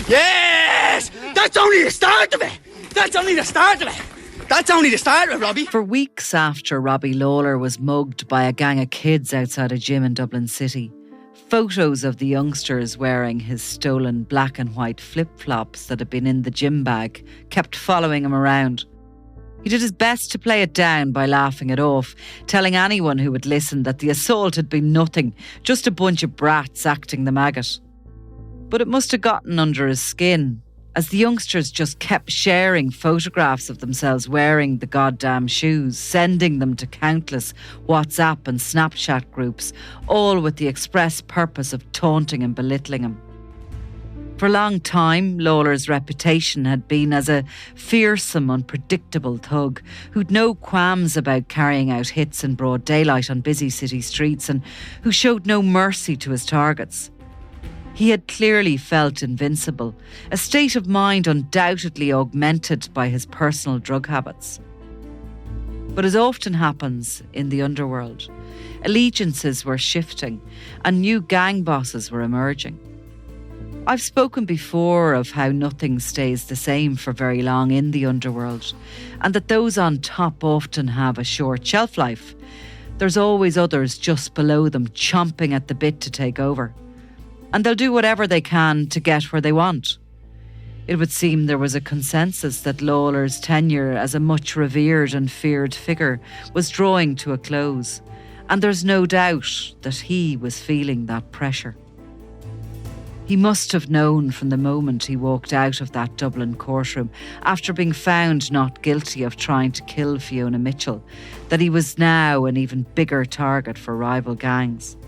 Yes! That's only the start of it! That's only the start of it! That's only the start of it, Robbie! For weeks after Robbie Lawler was mugged by a gang of kids outside a gym in Dublin City, photos of the youngsters wearing his stolen black and white flip-flops that had been in the gym bag kept following him around. He did his best to play it down by laughing it off, telling anyone who would listen that the assault had been nothing, just a bunch of brats acting the maggot. But it must have gotten under his skin, as the youngsters just kept sharing photographs of themselves wearing the goddamn shoes, sending them to countless WhatsApp and Snapchat groups, all with the express purpose of taunting and belittling him. For a long time, Lawler's reputation had been as a fearsome, unpredictable thug who'd no qualms about carrying out hits in broad daylight on busy city streets and who showed no mercy to his targets. He had clearly felt invincible, a state of mind undoubtedly augmented by his personal drug habits. But as often happens in the underworld, allegiances were shifting and new gang bosses were emerging. I've spoken before of how nothing stays the same for very long in the underworld, and that those on top often have a short shelf life. There's always others just below them chomping at the bit to take over. And they'll do whatever they can to get where they want. It would seem there was a consensus that Lawler's tenure as a much revered and feared figure was drawing to a close, and there's no doubt that he was feeling that pressure. He must have known from the moment he walked out of that Dublin courtroom after being found not guilty of trying to kill Fiona Mitchell that he was now an even bigger target for rival gangs.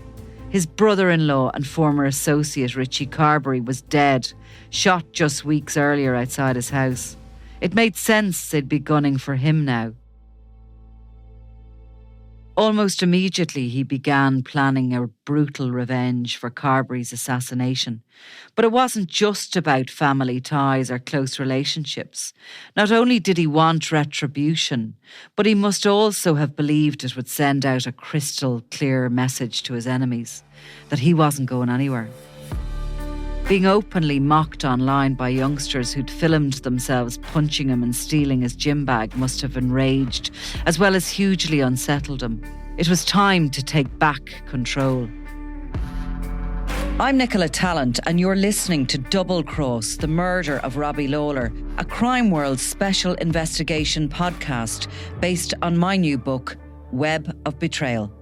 His brother-in-law and former associate Richie Carberry was dead, shot just weeks earlier outside his house. It made sense they'd be gunning for him now. Almost immediately he began planning a brutal revenge for Carberry's assassination. But it wasn't just about family ties or close relationships. Not only did he want retribution, but he must also have believed it would send out a crystal clear message to his enemies that he wasn't going anywhere. Being openly mocked online by youngsters who'd filmed themselves punching him and stealing his gym bag must have enraged, as well as hugely unsettled him. It was time to take back control. I'm Nicola Tallant, and you're listening to Double Cross, the Murder of Robbie Lawlor, a Crime World special investigation podcast based on my new book, Web of Betrayal.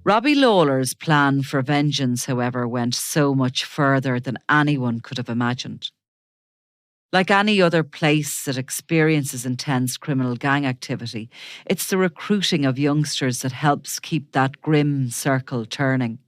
Robbie Lawler's plan for vengeance, however, went so much further than anyone could have imagined. Like any other place that experiences intense criminal gang activity, it's the recruiting of youngsters that helps keep that grim circle turning.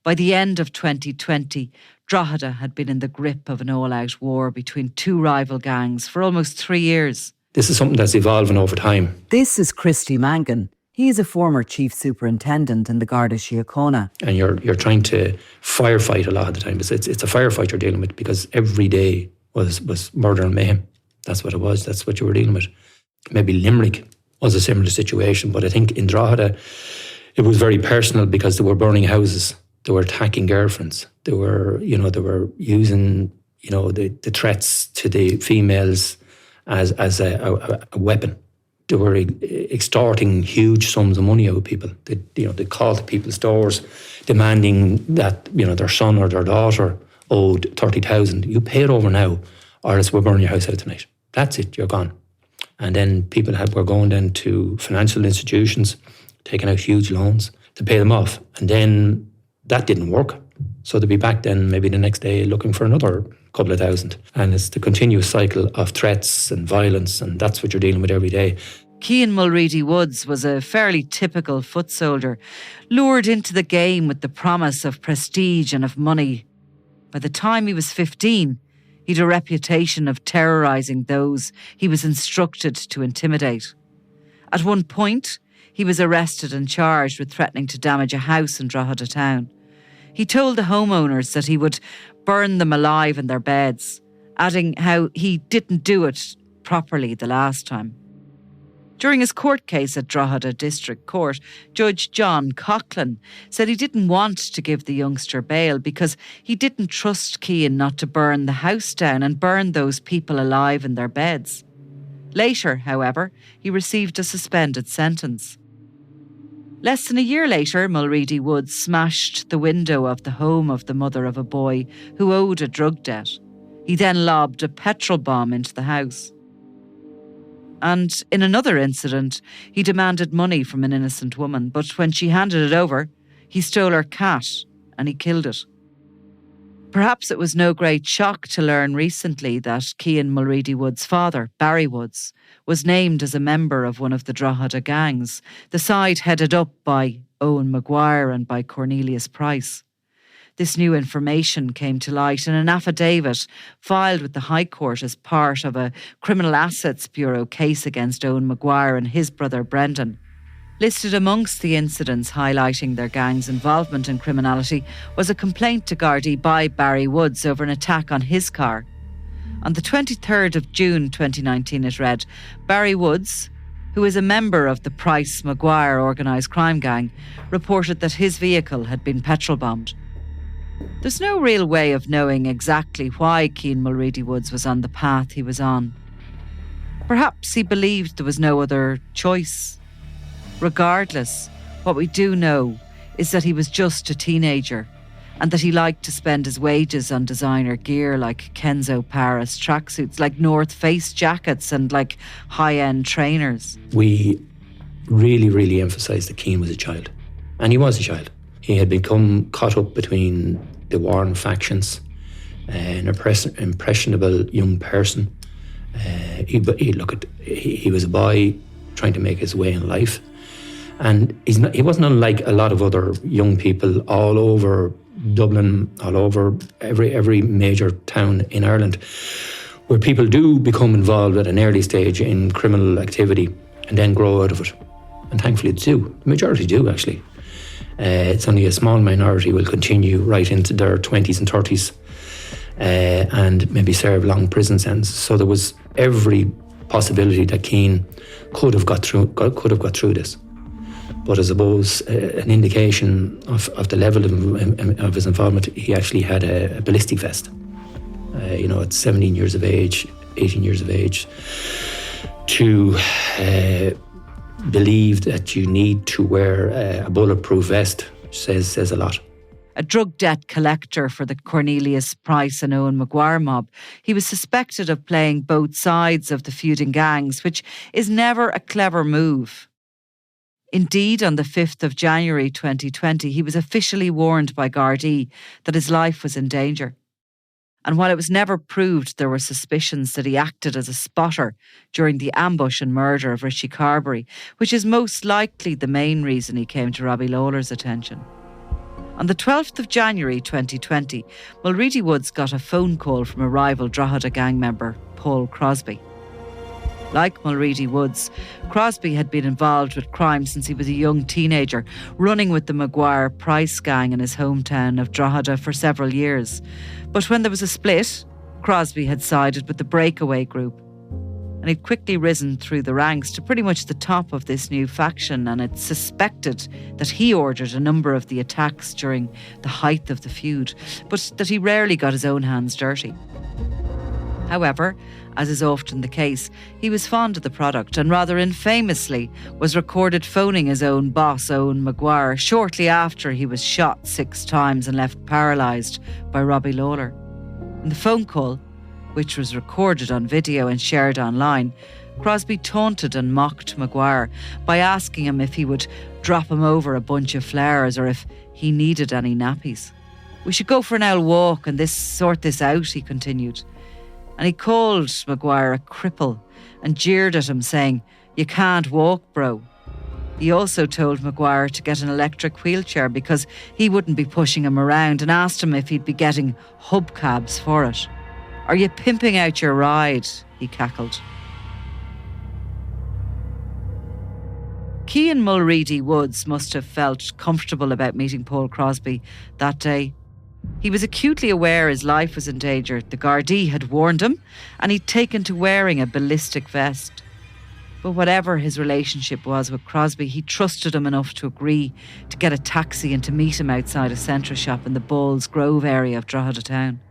By the end of 2020, Drogheda had been in the grip of an all-out war between two rival gangs for almost 3 years. This is something that's evolving over time. This is Christy Mangan. He is a former chief superintendent in the Garda Síochána. And you're trying to firefight a lot of the time. It's a firefight you're dealing with because every day was murder and mayhem. That's what it was. That's what you were dealing with. Maybe Limerick was a similar situation, but I think in Drogheda it was very personal because they were burning houses. They were attacking girlfriends. They were using, the threats to the females as a weapon. They were extorting huge sums of money out of people. They called to people's doors, demanding that their son or their daughter owed 30,000. You pay it over now, or else we're burning your house out tonight. That's it. You're gone. And then people were going then to financial institutions, taking out huge loans to pay them off, and then that didn't work. So they'd be back then maybe the next day looking for another couple of thousand. And it's the continuous cycle of threats and violence, and that's what you're dealing with every day. Kian Mulready-Woods was a fairly typical foot soldier, lured into the game with the promise of prestige and of money. By the time he was 15, he'd a reputation of terrorising those he was instructed to intimidate. At one point, he was arrested and charged with threatening to damage a house in Drogheda town. He told the homeowners that he would burn them alive in their beds, adding how he didn't do it properly the last time. During his court case at Drogheda District Court, Judge John Coughlin said he didn't want to give the youngster bail because he didn't trust Kian not to burn the house down and burn those people alive in their beds. Later, however, he received a suspended sentence. Less than a year later, Mulready-Woods smashed the window of the home of the mother of a boy who owed a drug debt. He then lobbed a petrol bomb into the house. And in another incident, he demanded money from an innocent woman, but when she handed it over, he stole her cat and he killed it. Perhaps it was no great shock to learn recently that Kian Mulready-Woods' father, Barry Woods, was named as a member of one of the Drogheda gangs, the side headed up by Owen Maguire and by Cornelius Price. This new information came to light in an affidavit filed with the High Court as part of a Criminal Assets Bureau case against Owen Maguire and his brother Brendan. Listed amongst the incidents highlighting their gang's involvement in criminality was a complaint to Gardaí by Barry Woods over an attack on his car. On the 23rd of June 2019 it read, Barry Woods, who is a member of the Price-Maguire organised crime gang, reported that his vehicle had been petrol bombed. There's no real way of knowing exactly why Keane Mulready-Woods was on the path he was on. Perhaps he believed there was no other choice. Regardless, what we do know is that he was just a teenager and that he liked to spend his wages on designer gear like Kenzo Paris tracksuits, like North Face jackets and like high-end trainers. We really, really emphasised that Keane was a child. And he was a child. He had become caught up between the warring factions, an impressionable young person. He was a boy trying to make his way in life. And he wasn't unlike a lot of other young people all over Dublin, all over every major town in Ireland, where people do become involved at an early stage in criminal activity and then grow out of it. And thankfully they do. The majority do, actually. It's only a small minority will continue right into their 20s and 30s and maybe serve long prison sentences. So there was every possibility that Keane could have got through this. But I suppose an indication of the level of his involvement, he actually had a ballistic vest. At 17 years of age, 18 years of age, to believe that you need to wear a bulletproof vest says a lot. A drug debt collector for the Cornelius Price and Owen Maguire mob, he was suspected of playing both sides of the feuding gangs, which is never a clever move. Indeed, on the 5th of January 2020, he was officially warned by Gardaí that his life was in danger. And while it was never proved, there were suspicions that he acted as a spotter during the ambush and murder of Richie Carberry, which is most likely the main reason he came to Robbie Lawler's attention. On the 12th of January 2020, Mulready-Woods got a phone call from a rival Drogheda gang member, Paul Crosby. Like Mulready-Woods, Crosby had been involved with crime since he was a young teenager, running with the Maguire Price gang in his hometown of Drogheda for several years. But when there was a split, Crosby had sided with the breakaway group. And he'd quickly risen through the ranks to pretty much the top of this new faction, and it's suspected that he ordered a number of the attacks during the height of the feud, but that he rarely got his own hands dirty. However, as is often the case, he was fond of the product and rather infamously was recorded phoning his own boss, Owen Maguire, shortly after he was shot 6 times and left paralysed by Robbie Lawlor. In the phone call, which was recorded on video and shared online, Crosby taunted and mocked Maguire by asking him if he would drop him over a bunch of flowers or if he needed any nappies. "We should go for an old walk and sort this out," he continued. And he called Maguire a cripple and jeered at him, saying, "You can't walk, bro." He also told Maguire to get an electric wheelchair because he wouldn't be pushing him around, and asked him if he'd be getting hubcaps for it. "Are you pimping out your ride?" he cackled. Kian Mulready-Woods must have felt comfortable about meeting Paul Crosby that day. He was acutely aware his life was in danger. The Gardaí had warned him, and he'd taken to wearing a ballistic vest. But whatever his relationship was with Crosby, he trusted him enough to agree to get a taxi and to meet him outside a Centra shop in the Bulls Grove area of Drogheda town.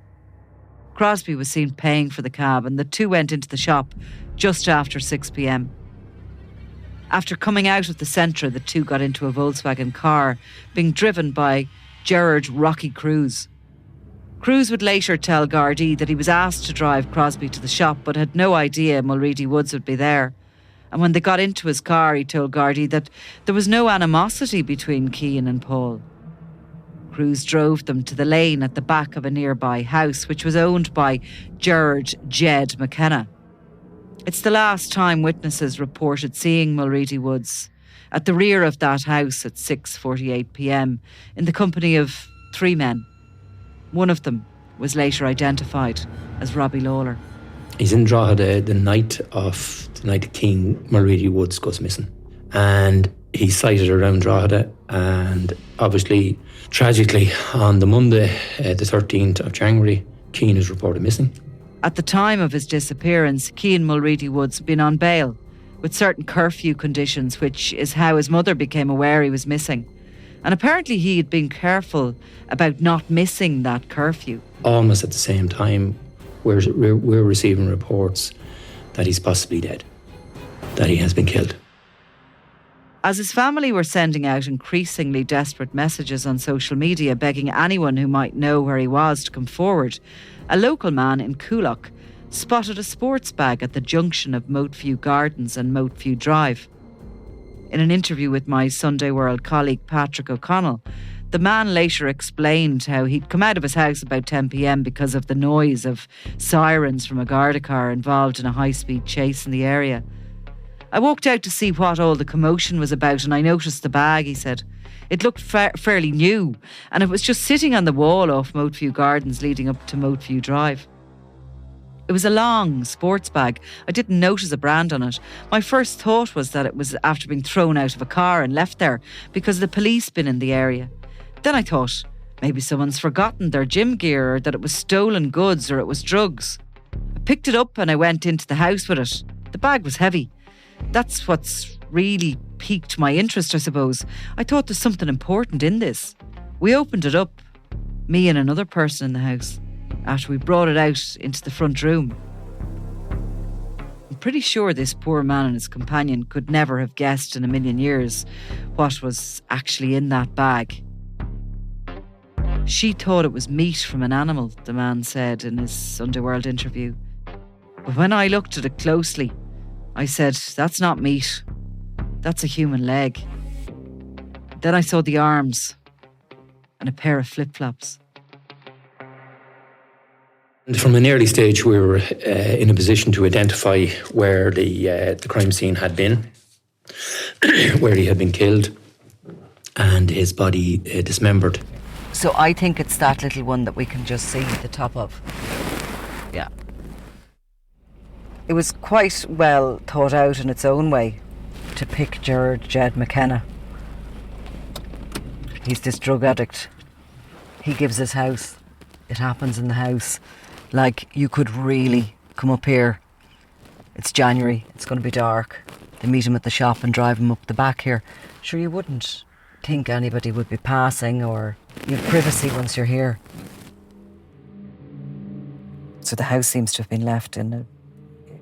Crosby was seen paying for the cab, and the two went into the shop just after 6 p.m. After coming out of the Centra, the two got into a Volkswagen car being driven by Gerard Rocky Cruz. Cruz would later tell Gardaí that he was asked to drive Crosby to the shop but had no idea Mulready-Woods would be there. And when they got into his car, he told Gardaí that there was no animosity between Kian and Paul. Cruz drove them to the lane at the back of a nearby house, which was owned by Gerard Jed McKenna. It's the last time witnesses reported seeing Mulready-Woods at the rear of that house at 6:48 p.m. in the company of 3 men. One of them was later identified as Robbie Lawlor. He's in Drogheda the night Keane Mulready-Woods goes missing. And he's sighted around Drogheda, and obviously, tragically, on the Monday, the 13th of January, Keane is reported missing. At the time of his disappearance, Kian Mulready-Woods had been on bail with certain curfew conditions, which is how his mother became aware he was missing. And apparently he had been careful about not missing that curfew. Almost at the same time, we're receiving reports that he's possibly dead, that he has been killed. As his family were sending out increasingly desperate messages on social media begging anyone who might know where he was to come forward, a local man in Coolock spotted a sports bag at the junction of Moteview Gardens and Moteview Drive. In an interview with my Sunday World colleague Patrick O'Connell, the man later explained how he'd come out of his house about 10 p.m. because of the noise of sirens from a Garda car involved in a high-speed chase in the area. I walked out to see what all the commotion was about and I noticed the bag, he said. It looked fairly new and it was just sitting on the wall off Moteview Gardens leading up to Moteview Drive. It was a long sports bag. I didn't notice a brand on it. My first thought was that it was after being thrown out of a car and left there because the police been in the area. Then I thought maybe someone's forgotten their gym gear or that it was stolen goods or it was drugs. I picked it up and I went into the house with it. The bag was heavy. That's what's really piqued my interest, I suppose. I thought there's something important in this. We opened it up, me and another person in the house, after we brought it out into the front room. I'm pretty sure this poor man and his companion could never have guessed in a million years what was actually in that bag. She thought it was meat from an animal, the man said in his Underworld interview. But when I looked at it closely, I said, that's not meat. That's a human leg. Then I saw the arms and a pair of flip-flops. From an early stage, we were in a position to identify where the crime scene had been, where he had been killed, and his body dismembered. So I think it's that little one that we can just see the top of. Yeah. It was quite well thought out in its own way to pick Gerard Jed McKenna. He's this drug addict. He gives his house. It happens in the house. Like, you could really come up here. It's January. It's going to be dark. They meet him at the shop and drive him up the back here. Sure, you wouldn't think anybody would be passing or you have privacy once you're here. So the house seems to have been left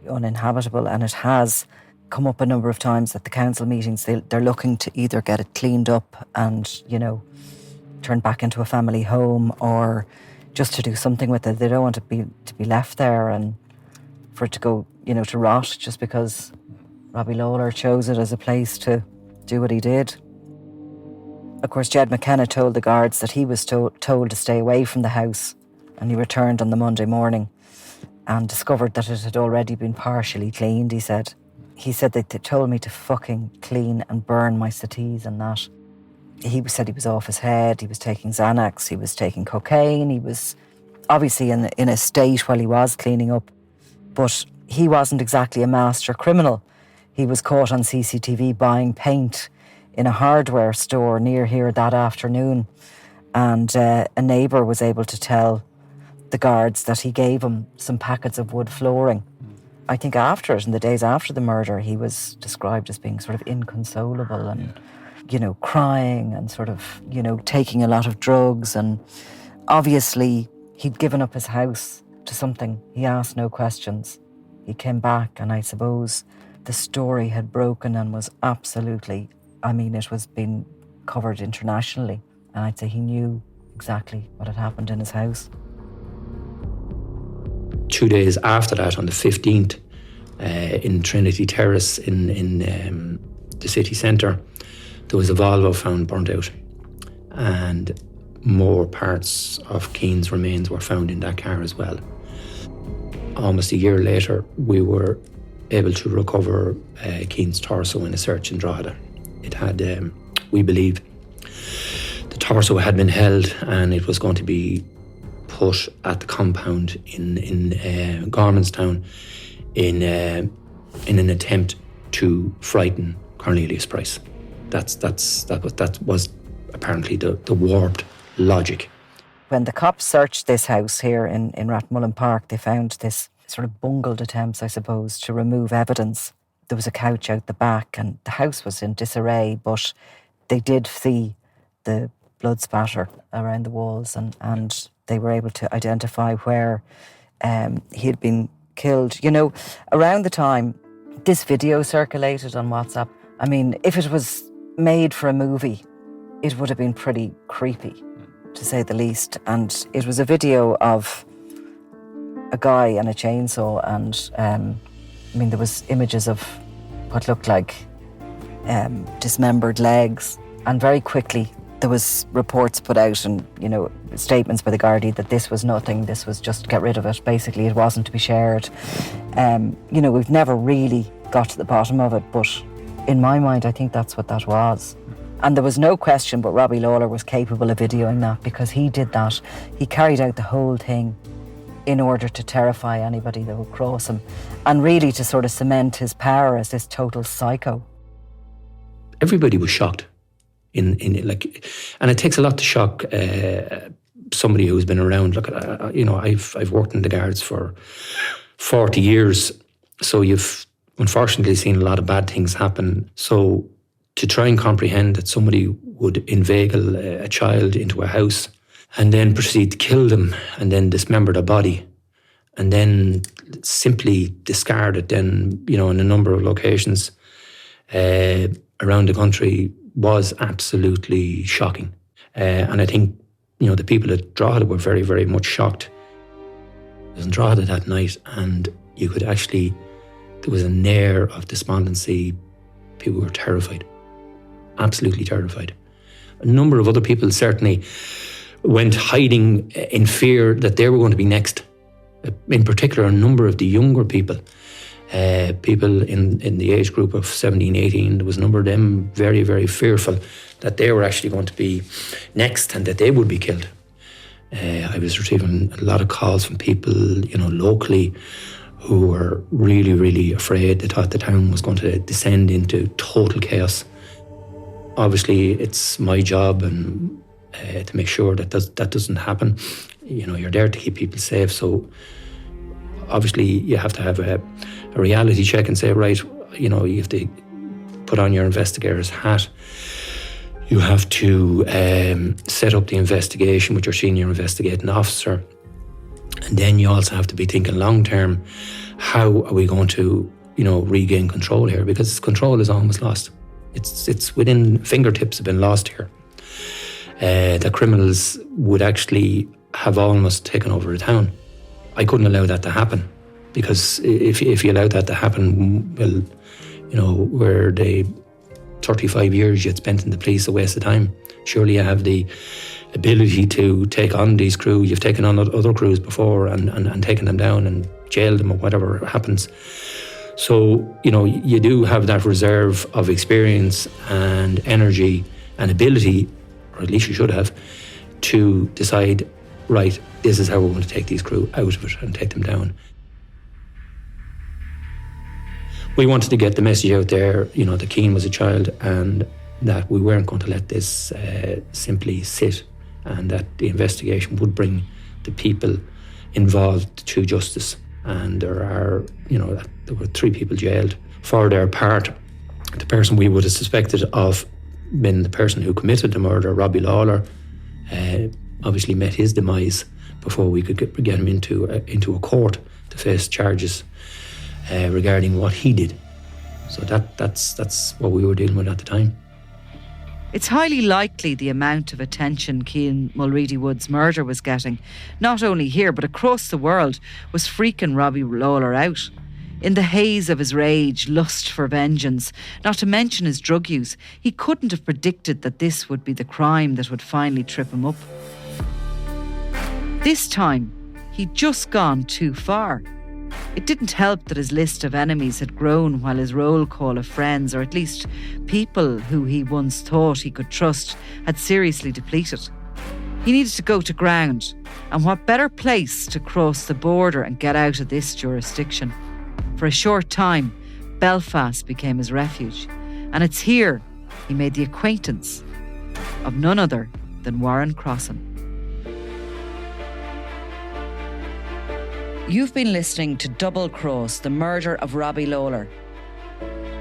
uninhabitable, and it has come up a number of times at the council meetings. They're looking to either get it cleaned up and, turned back into a family home, or just to do something with it. They don't want it to be left there and for it to go, to rot just because Robbie Lawlor chose it as a place to do what he did. Of course, Jed McKenna told the guards that he was told to stay away from the house, and he returned on the Monday morning and discovered that it had already been partially cleaned, he said. He said they told me to fucking clean and burn my settees and that. He said he was off his head, he was taking Xanax, he was taking cocaine, he was obviously in a state while he was cleaning up. But he wasn't exactly a master criminal. He was caught on CCTV buying paint in a hardware store near here that afternoon. And a neighbour was able to tell the guards that he gave him some packets of wood flooring I think after it, in the days after the murder, he was described as being sort of inconsolable and, crying and sort of, taking a lot of drugs. And obviously, he'd given up his house to something. He asked no questions. He came back, and I suppose the story had broken and was absolutely, it was being covered internationally. And I'd say he knew exactly what had happened in his house. 2 days after that, on the 15th, in Trinity Terrace in the city centre, there was a Volvo found burnt out, and more parts of Keane's remains were found in that car as well. Almost a year later, we were able to recover Keane's torso in a search in Drogheda. It had, we believe, the torso had been held, and it was going to be put at the compound in Gormanstown in an attempt to frighten Cornelius Price. That was apparently the warped logic. When the cops searched this house here in Rathmullen Park, they found this sort of bungled attempts, I suppose, to remove evidence. There was a couch out the back, and the house was in disarray, but they did see the blood spatter around the walls, and they were able to identify where he had been killed. Around the time this video circulated on WhatsApp, if it was made for a movie, it would have been pretty creepy, to say the least. And it was a video of a guy and a chainsaw, and there was images of what looked like dismembered legs. And very quickly there was reports put out and, statements by the Gardaí that this was nothing, this was just get rid of it. Basically, it wasn't to be shared. We've never really got to the bottom of it, but in my mind, I think that's what that was. And there was no question but Robbie Lawler was capable of videoing that, because he did that. He carried out the whole thing in order to terrify anybody that would cross him, and really to sort of cement his power as this total psycho. Everybody was shocked. And it takes a lot to shock somebody who's been around. Look, I've worked in the guards for 40 years, so you've unfortunately seen a lot of bad things happen. So to try and comprehend that somebody would inveigle a child into a house and then proceed to kill them and then dismember the body and then simply discard it then, in a number of locations around the country was absolutely shocking. And I think, the people at Drogheda were very, very much shocked. I was in Drogheda that night, and you could actually, there was an air of despondency. People were terrified, absolutely terrified. A number of other people certainly went hiding in fear that they were going to be next. In particular, a number of the younger people, people in the age group of 17, 18, there was a number of them very, very fearful that they were actually going to be next and that they would be killed. I was receiving a lot of calls from people, locally, who were really, really afraid. They thought the town was going to descend into total chaos. Obviously, it's my job and to make sure that that doesn't happen. You're there to keep people safe. So obviously, you have to have a reality check and say, right, you have to put on your investigator's hat. You have to set up the investigation with your senior investigating officer. And then you also have to be thinking long term, how are we going to, regain control here? Because control is almost lost. It's within fingertips have been lost here. The criminals would actually have almost taken over a town. I couldn't allow that to happen, because if you allow that to happen, well, where the 35 years you'd spent in the police, a waste of time. Surely you have the ability to take on these crew. You've taken on other crews before and taken them down and jailed them or whatever happens. So, you do have that reserve of experience and energy and ability, or at least you should have, to decide, right, this is how we're going to take these crew out of it and take them down. We wanted to get the message out there, that Keane was a child and that we weren't going to let this simply sit, and that the investigation would bring the people involved to justice. and there were 3 people jailed for their part. The person we would have suspected of being the person who committed the murder, Robbie Lawler, obviously met his demise before we could get him into a court to face charges regarding what he did. So that's what we were dealing with at the time. It's highly likely the amount of attention Keane Mulready-Woods' murder was getting, not only here but across the world, was freaking Robbie Lawler out. In the haze of his rage, lust for vengeance, not to mention his drug use, he couldn't have predicted that this would be the crime that would finally trip him up. This time, he'd just gone too far. It didn't help that his list of enemies had grown while his roll call of friends, or at least people who he once thought he could trust, had seriously depleted. He needed to go to ground, and what better place to cross the border and get out of this jurisdiction? For a short time, Belfast became his refuge, and it's here he made the acquaintance of none other than Warren Crossan. You've been listening to Double Cross, the murder of Robbie Lawlor.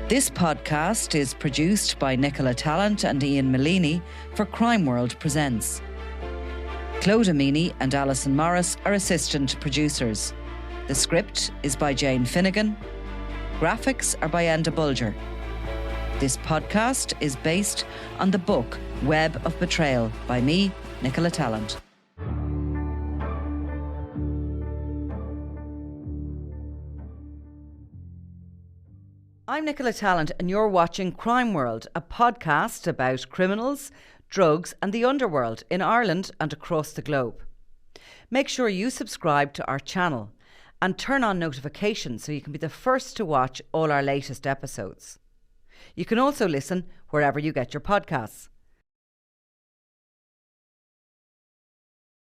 This podcast is produced by Nicola Tallant and Ian Malini for Crime World Presents. Clodagh Meany and Alison Morris are assistant producers. The script is by Jane Finnegan. Graphics are by Enda Bulger. This podcast is based on the book Web of Betrayal by me, Nicola Tallant. I'm Nicola Tallant and you're watching Crime World, a podcast about criminals, drugs and the underworld in Ireland and across the globe. Make sure you subscribe to our channel and turn on notifications so you can be the first to watch all our latest episodes. You can also listen wherever you get your podcasts.